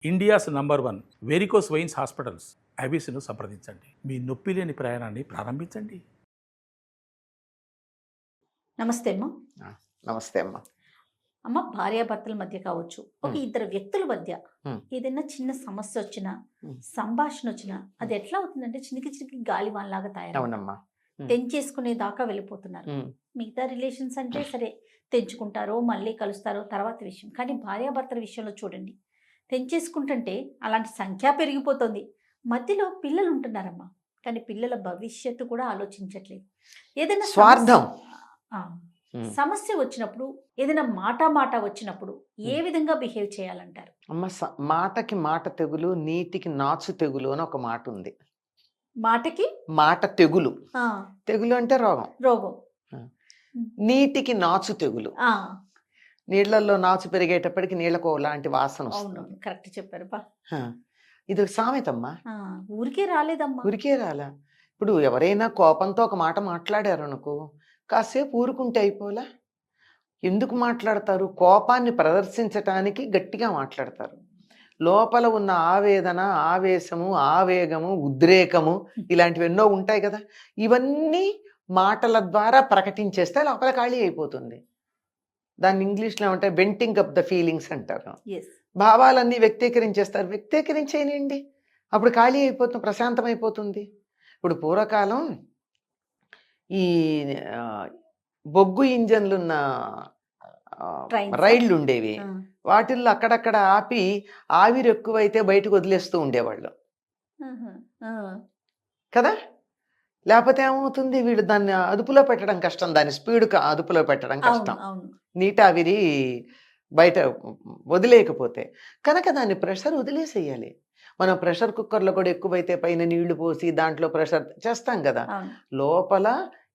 India's number 1 varicose veins hospitals ఐబీసీను సంప్రదించండి. మీ నొప్పి లేని ప్రయాణాన్ని ప్రారంభించండి. నమస్తే అమ్మ. నమస్తే అమ్మ. అమ్మ, భార్యాభర్తల మధ్య కావచ్చు, ఒక ఇద్దరు వ్యక్తుల మధ్య ఏదైనా చిన్న సమస్య వచ్చినా, సంభాషణ వచ్చినా అది ఎట్లా అవుతుందంటే చినికి చినికి గాలివాన్లాగా అవునమ్మా. తెంచేసుకునే దాకా వెళ్ళిపోతున్నారు. మిగతా రిలేషన్స్ అంటే సరే తెంచుకుంటారో మళ్ళీ కలుస్తారో తర్వాత విషయం, కానీ భార్యాభర్తల విషయంలో చూడండి, తెంచేసుకుంటుంటే అలాంటి సంఖ్య పెరిగిపోతుంది. మధ్యలో పిల్లలు ఉంటున్నారమ్మా, కానీ పిల్లల భవిష్యత్తు కూడా ఆలోచించట్లేదు. ఏదైనా స్వార్థం సమస్య వచ్చినప్పుడు, ఏదైనా మాట వచ్చినప్పుడు ఏ విధంగా బిహేవ్ చేయాలంటారు? అమ్మ, మాటకి మాట తెగులు, నీటికి నాచు తెగులు అని ఒక మాట ఉంది. మాటకి మాట తెగులు, తెగులు అంటే రోగం. నీటికి నాచు తెగులు. నీళ్లలో నాచు పెరిగేటప్పటికి నీళ్లకు లాంటి వాసన వస్తుంది. కరెక్ట్ చెప్పారు. ఇది ఒక సామెతమ్మా. ఊరికే రాలేదమ్మా, ఊరికే రాలా. ఇప్పుడు ఎవరైనా కోపంతో ఒక మాట మాట్లాడారు అనుకో, కాసేపు ఊరుకుంటే అయిపోలా. ఎందుకు మాట్లాడతారు? కోపాన్ని ప్రదర్శించటానికి గట్టిగా మాట్లాడతారు. లోపల ఉన్న ఆవేదన, ఆవేశము, ఆవేగము, ఉద్రేకము ఇలాంటివి ఎన్నో ఉంటాయి కదా. ఇవన్నీ మాటల ద్వారా ప్రకటించేస్తే లోపల ఖాళీ అయిపోతుంది. దాన్ని ఇంగ్లీష్లో ఏమంటారు? వెంటింగ్ అప్ ద ఫీలింగ్స్ అంటారు. భావాలన్నీ వ్యక్తీకరించేస్తారు. వ్యక్తీకరించేయండి, అప్పుడు ఖాళీ అయిపోతుంది, ప్రశాంతం అయిపోతుంది. ఇప్పుడు పూర్వకాలం ఈ బొగ్గు ఇంజన్లున్న రైళ్లు ఉండేవి. వాటిల్లో అక్కడక్కడ ఆపి ఆవిరి ఎక్కువైతే బయటకు వదిలేస్తూ ఉండేవాళ్ళు కదా. లేకపోతే ఏమవుతుంది, వీళ్ళు దాన్ని అదుపులో పెట్టడం కష్టం, దాని స్పీడ్ అదుపులో పెట్టడం కష్టం, నీటావిరి బయట వదిలేయకపోతే కనుక దాన్ని ప్రెషర్ వదిలేసేయాలి. మనం ప్రెషర్ కుక్కర్లో కూడా ఎక్కువైతే పైన నీళ్లు పోసి దాంట్లో ప్రెషర్ చేస్తాం కదా. లోపల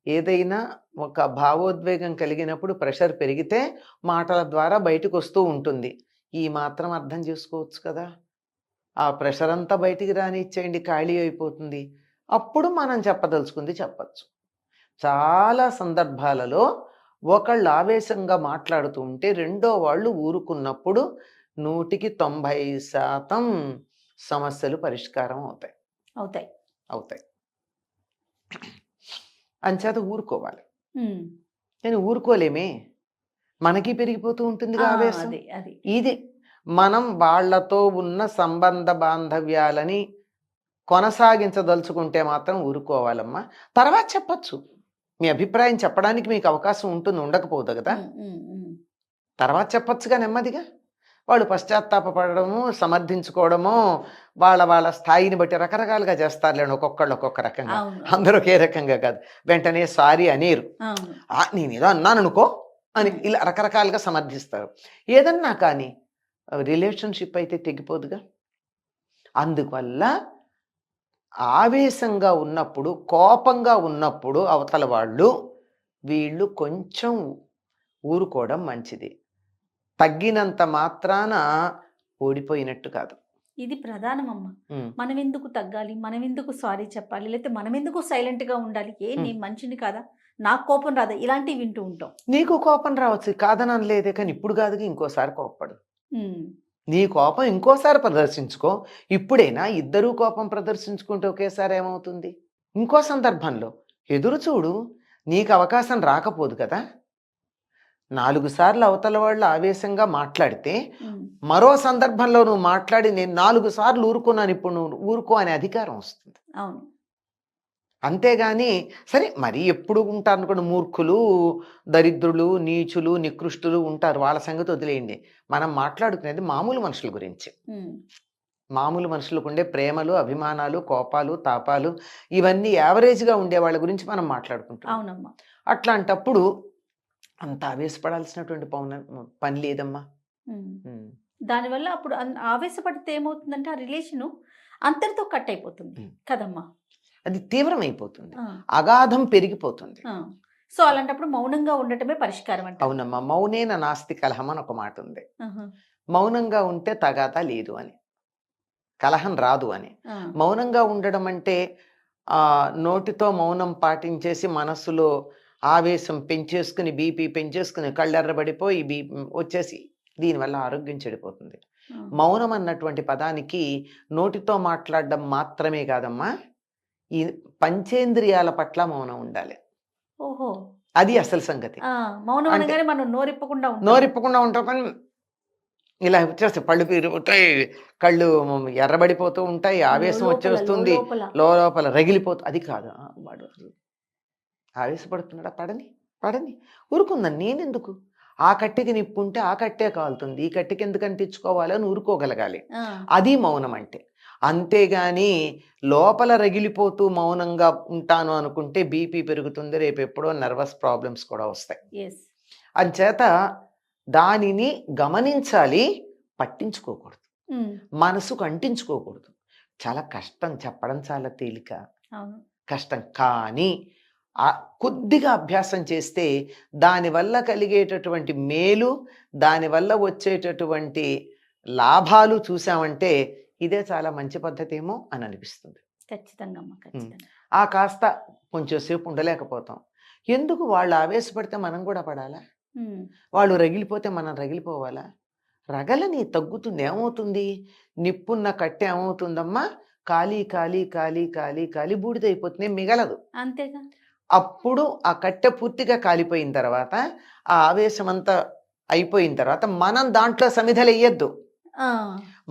ఏదైనా ఒక భావోద్వేగం కలిగినప్పుడు ప్రెషర్ పెరిగితే మాటల ద్వారా బయటకు వస్తూ ఉంటుంది. ఈ మాత్రం అర్థం చేసుకోవచ్చు కదా. ఆ ప్రెషర్ అంతా బయటికి రానిచ్చేయండి, ఖాళీ అయిపోతుంది. అప్పుడు మనం చెప్పదలుచుకుంది చెప్పచ్చు. చాలా సందర్భాలలో ఒకళ్ళు ఆవేశంగా మాట్లాడుతూ ఉంటే రెండో వాళ్ళు ఊరుకున్నప్పుడు 100% సమస్యలు పరిష్కారం అవుతాయి. అంచేత ఊరుకోవాలి. నేను ఊరుకోలేమే, మనకి పెరిగిపోతూ ఉంటుంది ఆవేశం. ఇది మనం వాళ్లతో ఉన్న సంబంధ బాంధవ్యాలని కొనసాగించదలుచుకుంటే మాత్రం ఊరుకోవాలమ్మా. తర్వాత చెప్పచ్చు, మీ అభిప్రాయం చెప్పడానికి మీకు అవకాశం ఉంటుంది, ఉండకపోదు కదా. తర్వాత చెప్పచ్చుగా నెమ్మదిగా. వాళ్ళు పశ్చాత్తాపడము, సమర్థించుకోవడము వాళ్ళ స్థాయిని బట్టి రకరకాలుగా చేస్తారులేండి. ఒక్కొక్కళ్ళు ఒక్కొక్క రకంగా, అందరూ ఒకే రకంగా కాదు. వెంటనే సారీ అనేరు, నేనేదో అన్నాను అనుకో అని ఇలా రకరకాలుగా సమర్థిస్తారు. ఏదన్నా కానీ రిలేషన్షిప్ అయితే తెగిపోదుగా. అందువల్ల ఆవేశంగా ఉన్నప్పుడు, కోపంగా ఉన్నప్పుడు అవతల వీళ్ళు కొంచెం ఊరుకోవడం మంచిది. తగ్గినంత మాత్రాన ఓడిపోయినట్టు కాదు. ఇది ప్రధానమమ్మ. మనం ఎందుకు తగ్గాలి, మనం ఎందుకు సారీ చెప్పాలి, లేకపోతే మనం ఎందుకు సైలెంట్గా ఉండాలి? నేను మంచిని కాదా, నాకు కోపం రాదా, ఇలాంటివి వింటూ ఉంటాం. నీకు కోపం రావచ్చు, కాదనని లేదే, కానీ ఇప్పుడు కాదు, ఇంకోసారి కోప్పడు. నీ కోపం ఇంకోసారి ప్రదర్శించుకో. ఇప్పుడైనా ఇద్దరూ కోపం ప్రదర్శించుకుంటే ఒకేసారి ఏమవుతుంది? ఇంకో సందర్భంలో ఎదురు చూడు, నీకు అవకాశం రాకపోదు కదా. 4 సార్లు అవతల వాళ్ళు ఆవేశంగా మాట్లాడితే మరో సందర్భంలో నువ్వు మాట్లాడి నేను 4 సార్లు ఊరుకున్నాను, ఇప్పుడు నువ్వు ఊరుకో అనే అధికారం వస్తుంది. అంతేగాని సరే మరి ఎప్పుడు ఉంటారు అనుకోండి, మూర్ఖులు, దరిద్రులు, నీచులు, నికృష్టులు ఉంటారు, వాళ్ళ సంగతి వదిలేయండి. మనం మాట్లాడుకునేది మామూలు మనుషుల గురించి. మామూలు మనుషులకు ఉండే ప్రేమలు, అభిమానాలు, కోపాలు, తాపాలు ఇవన్నీ యావరేజ్గా ఉండే వాళ్ళ గురించి మనం మాట్లాడుకుంటాం. అట్లాంటప్పుడు అంత ఆవేశపడాల్సినటువంటి పని లేదమ్మా. దానివల్ల అప్పుడు ఆవేశపడితే ఏమవుతుందంటే ఆ రిలేషను అంతటితో కట్ అయిపోతుంది కదమ్మా. అది తీవ్రమైపోతుంది, అగాధం పెరిగిపోతుంది. సో అలాంటప్పుడు మౌనంగా ఉండటమే పరిష్కారం అంటే. అవునమ్మా, మౌనేన నాస్తి కలహం అని ఒక మాట ఉంది. మౌనంగా ఉంటే తగాదా లేదు అని, కలహం రాదు అని. మౌనంగా ఉండడం అంటే నోటితో మౌనం పాటించేసి మనస్సులో ఆవేశం పెంచేసుకుని, బీపీ పెంచేసుకుని, కళ్ళెర్రబడిపోయి బీపీ వచ్చేసి దీనివల్ల ఆరోగ్యం చెడిపోతుంది. మౌనం అన్నటువంటి పదానికి నోటితో మాట్లాడడం మాత్రమే కాదమ్మా, ఈ పంచేంద్రియాల పట్ల మౌనం ఉండాలి. ఓహో, అది అసలు సంగతి. మౌనం అనగానే మనం నోరిప్పకుండా ఉంటాం, కానీ ఇలా వచ్చేస్తే పళ్ళు పీరిపోతాయి, కళ్ళు ఎర్రబడిపోతూ ఉంటాయి, ఆవేశం వచ్చేస్తుంది, లోపల రగిలిపోతుంది. అది కాదు. వాడు ఆవేశపడుతున్నాడా, పడని ఊరుకుందని నేనెందుకు, ఆ కట్టెకి నిప్పు ఉంటే ఆ కట్టే కాలుతుంది, ఈ కట్టెకి ఎందుకు అంటించుకోవాలని ఊరుకోగలగాలి. అది మౌనం అంటే. అంతేగాని లోపల రగిలిపోతూ మౌనంగా ఉంటాను అనుకుంటే బీపీ పెరుగుతుంది, రేపు ఎప్పుడో నర్వస్ ప్రాబ్లమ్స్ కూడా వస్తాయి. అంచేత దానిని గమనించాలి, పట్టించుకోకూడదు, మనసుకు అంటించుకోకూడదు. చాలా కష్టం, చెప్పడం చాలా తేలిక, కష్టం. కానీ కొద్దిగా అభ్యాసం చేస్తే దానివల్ల కలిగేటటువంటి మేలు, దానివల్ల వచ్చేటటువంటి లాభాలు చూసామంటే ఇదే చాలా మంచి పద్ధతి ఏమో అని అనిపిస్తుంది. ఖచ్చితంగా. ఆ కాస్త కొంచెం సేపు ఉండలేకపోతాం. ఎందుకు? వాళ్ళు ఆవేశపడితే మనం కూడా పడాలా? వాళ్ళు రగిలిపోతే మనం రగిలిపోవాలా? రగలని తగ్గుతుంది. ఏమవుతుంది? నిప్పున్న కట్టె ఏమవుతుందమ్మా, కాలి కాలి కాలి కాలి కాలి బూడిదైపోతుంది, మిగలదు. అంతేగా. అప్పుడు ఆ కట్టె పూర్తిగా కాలిపోయిన తర్వాత, ఆ ఆవేశం అంతా అయిపోయిన తర్వాత మనం దాంట్లో సమిధలెయ్యొద్దు.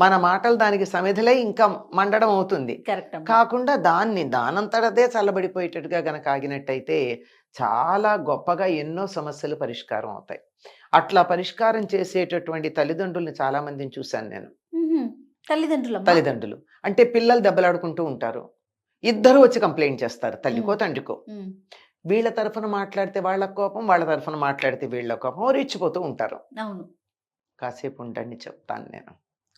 మన మాటలు దానికి సమిధలై ఇంకా మండడం అవుతుంది. కాకుండా దానంతటదే చల్లబడిపోయేటట్టుగా గనక ఆగినట్టయితే చాలా గొప్పగా ఎన్నో సమస్యలు పరిష్కారం అవుతాయి. అట్లా పరిష్కారం చేసేటటువంటి తల్లిదండ్రుల్ని చాలా మందిని చూశాను నేను. తల్లిదండ్రులు అంటే పిల్లలు దెబ్బలాడుకుంటూ ఉంటారు, ఇద్దరు వచ్చి కంప్లైంట్ చేస్తారు, తల్లికో తండ్రికో. వీళ్ళ తరఫున మాట్లాడితే వాళ్ళ కోపం, వాళ్ళ తరఫున మాట్లాడితే వీళ్ళ కోపం, రెచ్చిపోతూ ఉంటారు. కాసేపు ఉండండి, చెప్తాను నేను,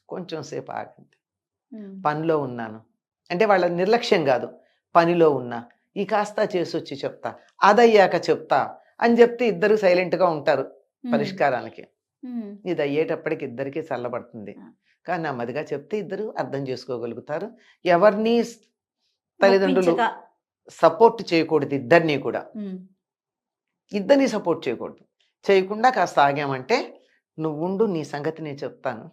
కొంచెం సేపు ఆగండి, పనిలో ఉన్నాను అంటే వాళ్ళ నిర్లక్ష్యం కాదు, పనిలో ఉన్నా, ఈ కాస్త చేసొచ్చి చెప్తా, అదయ్యాక చెప్తా అని చెప్తే ఇద్దరు సైలెంట్గా ఉంటారు పరిష్కారానికి. ఇది అయ్యేటప్పటికి ఇద్దరికి చల్లబడుతుంది. కానీ నెమ్మదిగా చెప్తే ఇద్దరు అర్థం చేసుకోగలుగుతారు. ఎవరిని తల్లిదండ్రులు సపోర్ట్ చేయకూడదు, ఇద్దరిని సపోర్ట్ చేయకూడదు. చేయకుండా కాస్త ఆగామంటే, నువ్వుండు, నీ సంగతి నేను చెప్తాను,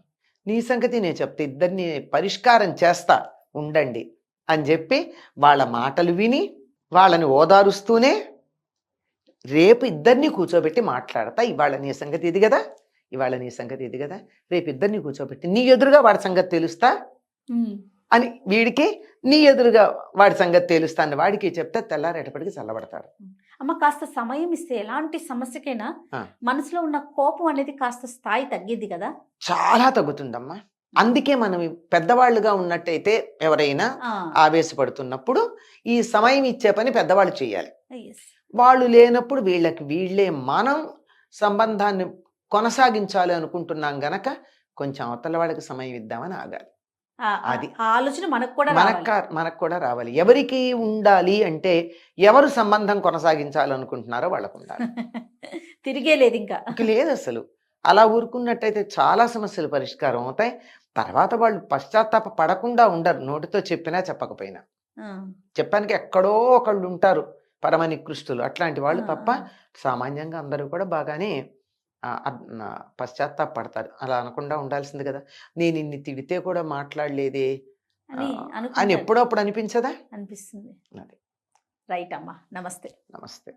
నీ సంగతి నేను చెప్తే ఇద్దరిని పరిష్కారం చేస్తా, ఉండండి అని చెప్పి వాళ్ళ మాటలు విని వాళ్ళని ఓదారుస్తూనే రేపు ఇద్దరిని కూర్చోబెట్టి మాట్లాడతా. ఇవాళ నీ సంగతి ఇది కదా, ఇవాళ నీ సంగతి ఇది కదా, రేపు ఇద్దరిని కూర్చోబెట్టి నీ ఎదురుగా వాడి సంగతి తెలుస్తా అని వీడికి, నీ ఎదురుగా వాడి సంగతి తెలుస్తా అని వాడికి చెప్తే తెల్లారేటప్పటికి చల్లబడతారు. అమ్మ, కాస్త సమయం ఇస్తే ఎలాంటి సమస్యకైనా మనసులో ఉన్న కోపం అనేది కాస్త స్థాయి తగ్గిద్ది కదా? చాలా తగ్గుతుందమ్మా. అందుకే మనం పెద్దవాళ్ళుగా ఉన్నట్టయితే ఎవరైనా ఆవేశపడుతున్నప్పుడు ఈ సమయం ఇచ్చే పని పెద్దవాళ్ళు చేయాలి. వాళ్ళు లేనప్పుడు వీళ్ళే మనం సంబంధాన్ని కొనసాగించాలి అనుకుంటున్నాం గనక కొంచెం అవతల వాళ్ళకి సమయం ఇద్దామని ఆగాలి. అది ఆలోచన మనకు కూడా రావాలి. ఎవరికి ఉండాలి అంటే, ఎవరు సంబంధం కొనసాగించాలనుకుంటున్నారో వాళ్ళకు ఉండాలి. తిరిగే లేదు ఇంకా లేదు అసలు. అలా ఊరుకున్నట్టయితే చాలా సమస్యలు పరిష్కారం అవుతాయి. తర్వాత వాళ్ళు పశ్చాత్తాప పడకుండా ఉండరు, నోటితో చెప్పినా చెప్పకపోయినా. చెప్పడానికి ఎక్కడో ఒకళ్ళు ఉంటారు పరమ నికృష్టులు, అట్లాంటి వాళ్ళు తప్ప సామాన్యంగా అందరూ కూడా బాగానే పశ్చాత్తాపడతారు. అలా అనకుండా ఉండాల్సింది కదా. నేను ఇన్ని తిడితే కూడా మాట్లాడలేదే అని ఎప్పుడప్పుడు అనిపించదా? అనిపిస్తుంది. రైట్ అమ్మా, నమస్తే. నమస్తే.